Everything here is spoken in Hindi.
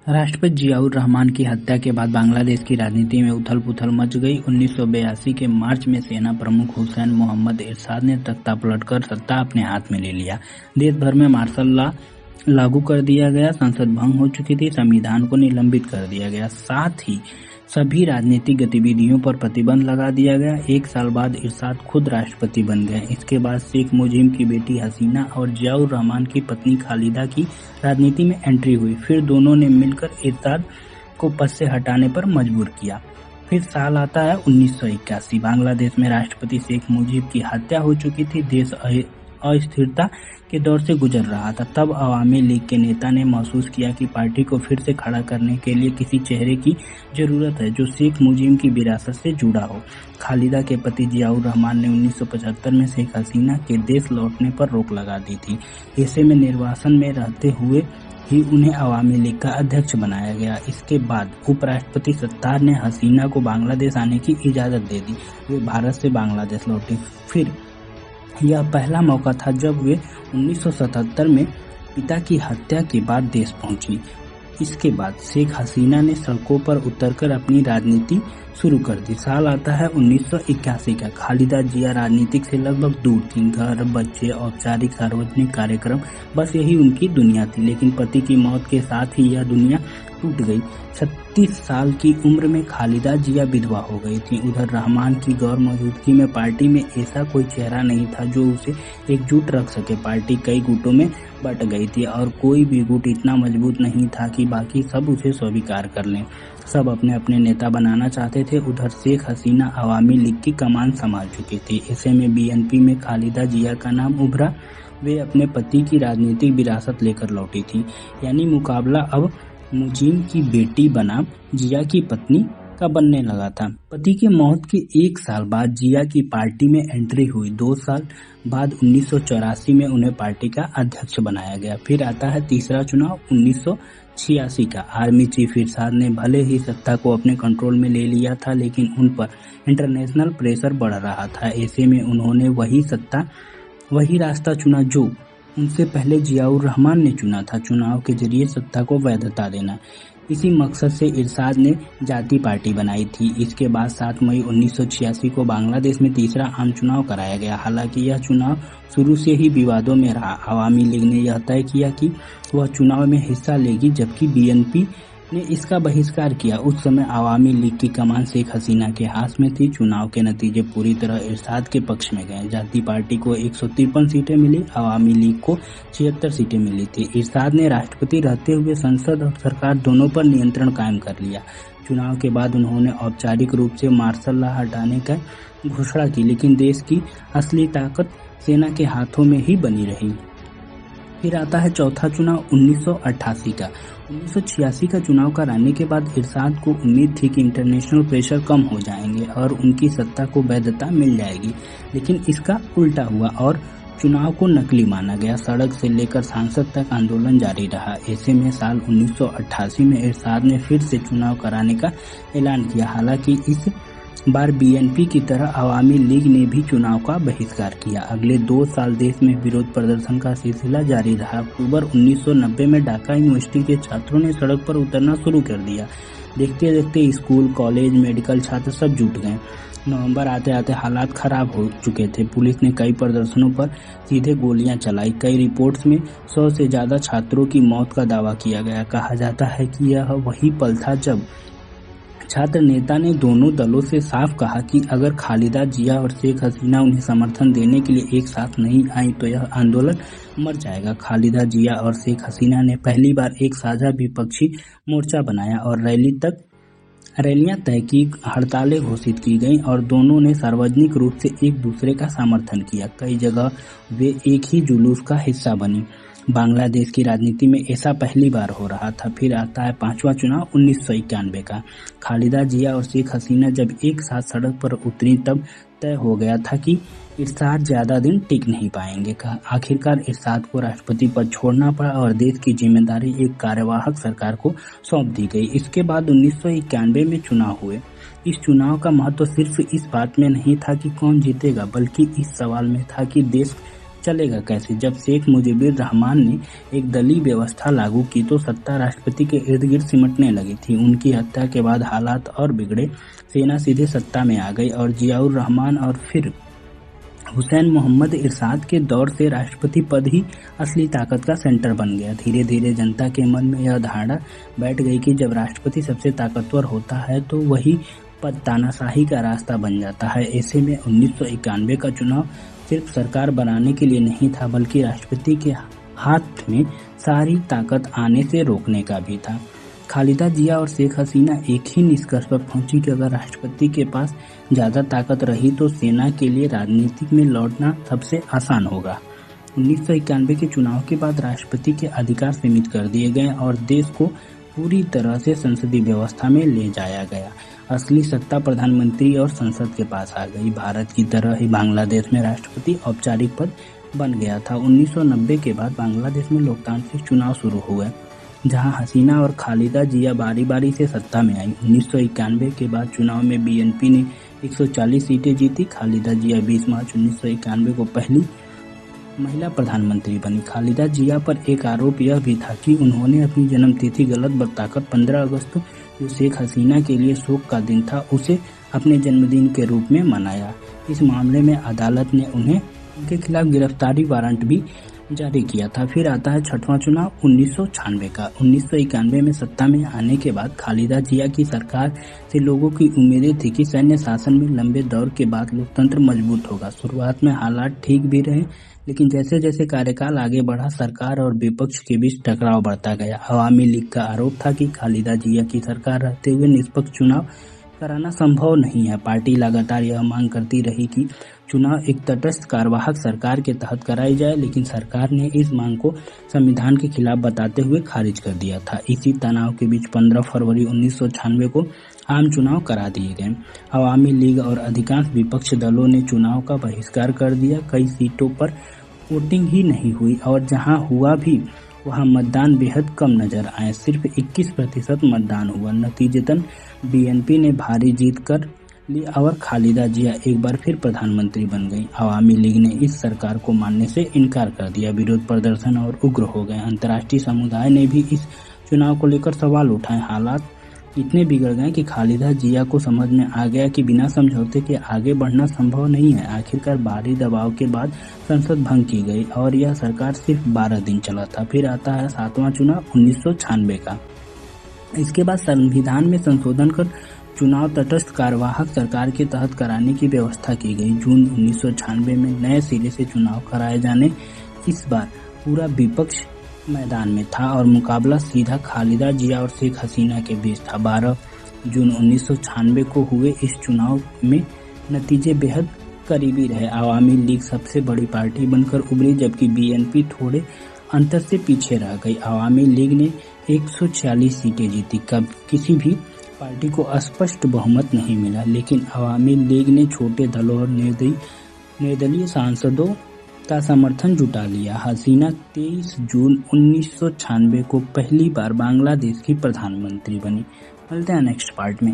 राष्ट्रपति जियाउर रहमान की हत्या के बाद बांग्लादेश की राजनीति में उथल-पुथल मच गई। 1982 के मार्च में सेना प्रमुख हुसैन मोहम्मद एरशाद ने तख्ता पलटकर सत्ता अपने हाथ में ले लिया। देश भर में मार्शल लॉ लागू कर दिया गया, संसद भंग हो चुकी थी, संविधान को निलंबित कर दिया गया, साथ ही सभी राजनीतिक गतिविधियों पर प्रतिबंध लगा दिया गया। एक साल बाद इरशाद खुद राष्ट्रपति बन गए। इसके बाद शेख मुजीब की बेटी हसीना और जियाउर रहमान की पत्नी खालिदा की राजनीति में एंट्री हुई। फिर दोनों ने मिलकर इरशाद को पद से हटाने पर मजबूर किया। फिर साल आता है 1981। बांग्लादेश में राष्ट्रपति शेख मुजीब की हत्या हो चुकी थी। देश अस्थिरता के दौर से गुजर रहा था। तब अवामी लीग के नेता ने महसूस किया कि पार्टी को फिर से खड़ा करने के लिए किसी चेहरे की जरूरत है जो शेख मुजीब की विरासत से जुड़ा हो। खालिदा के पति जियाउर रहमान ने 1975 में शेख हसीना के देश लौटने पर रोक लगा दी थी। ऐसे में निर्वासन में रहते हुए ही उन्हें अवामी लीग का अध्यक्ष बनाया गया। इसके बाद उपराष्ट्रपति सत्तार ने हसीना को बांग्लादेश आने की इजाज़त दे दी। वे भारत से बांग्लादेश लौटे। फिर यह पहला मौका था जब वे 1977 में पिता की हत्या के बाद देश पहुंची। इसके बाद शेख हसीना ने सड़कों पर उतरकर अपनी राजनीति शुरू कर दी। साल आता है 1981 का। खालिदा जिया राजनीतिक से लगभग दूर थी। घर, बच्चे, औपचारिक सार्वजनिक कार्यक्रम, बस यही उनकी दुनिया थी। लेकिन पति की मौत के साथ ही यह दुनिया टूट गई। 36 साल की उम्र में खालिदा जिया विधवा हो गई थी। उधर रहमान की गैर मौजूदगी में पार्टी में ऐसा कोई चेहरा नहीं था जो उसे एकजुट रख सके। पार्टी कई गुटों में बट गई थी और कोई भी गुट इतना मजबूत नहीं था कि बाकी सब उसे स्वीकार कर लें। सब अपने अपने नेता बनाना चाहते थे। उधर शेख हसीना अवामी लीग की कमान संभाल चुकी थी। ऐसे में बीएनपी में खालिदा जिया का नाम उभरा। वे अपने पति की राजनीतिक विरासत लेकर लौटी थी। यानी मुकाबला अब मुजीब की बेटी बनाम जिया की पत्नी का बनने लगा था। पति के मौत के एक साल बाद जिया की पार्टी में एंट्री हुई। 2 साल बाद 1984 में उन्हें पार्टी का अध्यक्ष बनाया गया। फिर आता है तीसरा चुनाव 1986 का। आर्मी चीफ इरशाद ने भले ही सत्ता को अपने कंट्रोल में ले लिया था, लेकिन उन पर इंटरनेशनल प्रेशर बढ़ रहा था। ऐसे में उन्होंने वही रास्ता चुना जो उनसे पहले जियाउर रहमान ने चुना था, चुनाव के जरिए सत्ता को वैधता देना। इसी मकसद से इरशाद ने जाति पार्टी बनाई थी। इसके बाद 7 मई 1986 को बांग्लादेश में तीसरा आम चुनाव कराया गया। हालांकि यह चुनाव शुरू से ही विवादों में रहा। अवामी लीग ने यह तय किया कि वह चुनाव में हिस्सा लेगी, जबकि बीएनपी ने इसका बहिष्कार किया। उस समय अवामी लीग की कमान शेख हसीना के हाथ में थी। चुनाव के नतीजे पूरी तरह इरशाद के पक्ष में गए। जाति पार्टी को 153 सीटें मिली, अवामी लीग को 76 सीटें मिली थी। इरशाद ने राष्ट्रपति रहते हुए संसद और सरकार दोनों पर नियंत्रण कायम कर लिया। चुनाव के बाद उन्होंने औपचारिक रूप से मार्शल लॉ हटाने का घोषणा की, लेकिन देश की असली ताकत सेना के हाथों में ही बनी रही। फिर आता है चौथा चुनाव 1988 का। 1986 का चुनाव कराने के बाद इरशाद को उम्मीद थी कि इंटरनेशनल प्रेशर कम हो जाएंगे और उनकी सत्ता को वैधता मिल जाएगी, लेकिन इसका उल्टा हुआ और चुनाव को नकली माना गया। सड़क से लेकर सांसद तक आंदोलन जारी रहा। ऐसे में साल 1988 में इरशाद ने फिर से चुनाव कराने का ऐलान किया। हालांकि इस बार बीएनपी की तरह अवामी लीग ने भी चुनाव का बहिष्कार किया। अगले 2 साल देश में विरोध प्रदर्शन का सिलसिला जारी रहा। अक्टूबर 1990 में ढाका यूनिवर्सिटी के छात्रों ने सड़क पर उतरना शुरू कर दिया। देखते देखते स्कूल, कॉलेज, मेडिकल छात्र सब जुट गए। नवंबर आते आते हालात खराब हो चुके थे। पुलिस ने कई प्रदर्शनों पर सीधे गोलियां चलाई। कई रिपोर्ट्स में 100 से ज्यादा छात्रों की मौत का दावा किया गया। कहा जाता है कि यह वही पल था जब छात्र नेता ने दोनों दलों से साफ कहा कि अगर खालिदा जिया और शेख हसीना उन्हें समर्थन देने के लिए एक साथ नहीं आई तो यह आंदोलन मर जाएगा। खालिदा जिया और शेख हसीना ने पहली बार एक साझा विपक्षी मोर्चा बनाया और रैलियां तय की, हड़तालें घोषित की गईं और दोनों ने सार्वजनिक रूप से एक दूसरे का समर्थन किया। कई जगह वे एक ही जुलूस का हिस्सा बनी। बांग्लादेश की राजनीति में ऐसा पहली बार हो रहा था। फिर आता है 5वां चुनाव 1991 का। खालिदा जिया और शेख हसीना जब एक साथ सड़क पर उतरी तब तय हो गया था कि इरशाद ज्यादा दिन टिक नहीं पाएंगे। आखिरकार इरशाद को राष्ट्रपति पद छोड़ना पड़ा और देश की जिम्मेदारी एक कार्यवाहक सरकार को सौंप दी गई। इसके बाद 1991 में चुनाव हुए। इस चुनाव का महत्व सिर्फ इस बात में नहीं था कि कौन जीतेगा, बल्कि इस सवाल में था कि देश चलेगा कैसे? जब शेख मुजीबुर रहमान ने एक दलीय व्यवस्था लागू की तो सत्ता राष्ट्रपति के इर्द गिर्द सिमटने लगी थी। उनकी हत्या के बाद हालात और बिगड़े। सेना सीधे सत्ता में आ गई और जियाउर रहमान और फिर हुसैन मोहम्मद इरशाद के दौर से राष्ट्रपति पद ही असली ताकत का सेंटर बन गया। धीरे धीरे जनता के मन में यह धारणा बैठ गई कि जब राष्ट्रपति सबसे ताकतवर होता है तो वही पद तानाशाही का रास्ता बन जाता है। ऐसे में 1991 का चुनाव सिर्फ सरकार बनाने के लिए नहीं था, बल्कि राष्ट्रपति के हाथ में सारी ताकत आने से रोकने का भी था। खालिदा जिया और शेख हसीना एक ही निष्कर्ष पर पहुंची कि अगर राष्ट्रपति के पास ज़्यादा ताकत रही तो सेना के लिए राजनीति में लौटना सबसे आसान होगा। 1991 के चुनाव के बाद राष्ट्रपति के अधिकार सीमित कर दिए गए और देश को पूरी तरह से संसदीय व्यवस्था में ले जाया गया। असली सत्ता प्रधानमंत्री और संसद के पास आ गई। भारत की तरह ही बांग्लादेश में राष्ट्रपति औपचारिक पद बन गया था। 1990 के बाद बांग्लादेश में लोकतांत्रिक चुनाव शुरू हुए, जहां हसीना और खालिदा जिया बारी बारी से सत्ता में आई। 1991 के बाद चुनाव में बीएनपी ने 140 सीटें जीती। खालिदा जिया 20 मार्च 1991 को पहली महिला प्रधानमंत्री बनी। खालिदा जिया पर एक आरोप यह भी था कि उन्होंने अपनी जन्मतिथि गलत बताकर 15 अगस्त जो शेख हसीना के लिए शोक का दिन था, उसे अपने जन्मदिन के रूप में मनाया। इस मामले में अदालत ने उनके खिलाफ गिरफ्तारी वारंट भी जारी किया था। फिर आता है छठवां चुनाव 1996 का। 1991 में सत्ता में आने के बाद खालिदा जिया की सरकार से लोगों की उम्मीदें थी कि सैन्य शासन में लंबे दौर के बाद लोकतंत्र मजबूत होगा। शुरुआत में हालात ठीक भी रहे, लेकिन जैसे जैसे कार्यकाल आगे बढ़ा, सरकार और विपक्ष के बीच टकराव बढ़ता गया। अवामी लीग का आरोप था कि खालिदा जिया की सरकार रहते हुए निष्पक्ष चुनाव कराना संभव नहीं है। पार्टी लगातार यह मांग करती रही कि चुनाव एक तटस्थ कार्यवाहक सरकार के तहत कराई जाए, लेकिन सरकार ने इस मांग को संविधान के खिलाफ बताते हुए खारिज कर दिया था। इसी तनाव के बीच 15 फरवरी 1996 को आम चुनाव करा दिए गए। अवामी लीग और अधिकांश विपक्ष दलों ने चुनाव का बहिष्कार कर दिया। कई सीटों पर वोटिंग ही नहीं हुई और जहां हुआ भी वहां मतदान बेहद कम नजर आए। सिर्फ 21% मतदान हुआ। नतीजतन बीएनपी ने भारी जीत कर ली और खालिदा जिया एक बार फिर प्रधानमंत्री बन गई। अवामी लीग ने इस सरकार को मानने से इनकार कर दिया। विरोध प्रदर्शन और उग्र हो गए। अंतर्राष्ट्रीय समुदाय ने भी इस चुनाव को लेकर सवाल उठाए। हालात इतने बिगड़ गए कि खालिदा जिया को समझ में आ गया कि बिना समझौते के आगे बढ़ना संभव नहीं है। आखिरकार भारी दबाव के बाद संसद भंग की गई और यह सरकार सिर्फ 12 दिन चला था। फिर आता है 7वां चुनाव 1996 का। इसके बाद संविधान में संशोधन कर चुनाव तटस्थ कार्यवाहक सरकार के तहत कराने की व्यवस्था की गई। जून 1996 में नए सिरे से चुनाव कराए जाने। इस बार पूरा विपक्ष मैदान में था और मुकाबला सीधा खालिदा जिया और शेख हसीना के बीच था। 12 जून 1996 को हुए इस चुनाव में नतीजे बेहद करीबी रहे। अवामी लीग सबसे बड़ी पार्टी बनकर उभरी, जबकि बीएनपी थोड़े अंतर से पीछे रह गई। अवामी लीग ने 146 सीटें जीती। किसी भी पार्टी को स्पष्ट बहुमत नहीं मिला, लेकिन अवामी लीग ने छोटे दलों और निर्दलीय सांसदों का समर्थन जुटा लिया। हसीना 23 जून 1996 को पहली बार बांग्लादेश की प्रधानमंत्री बनी। मिलते हैं नेक्स्ट पार्ट में।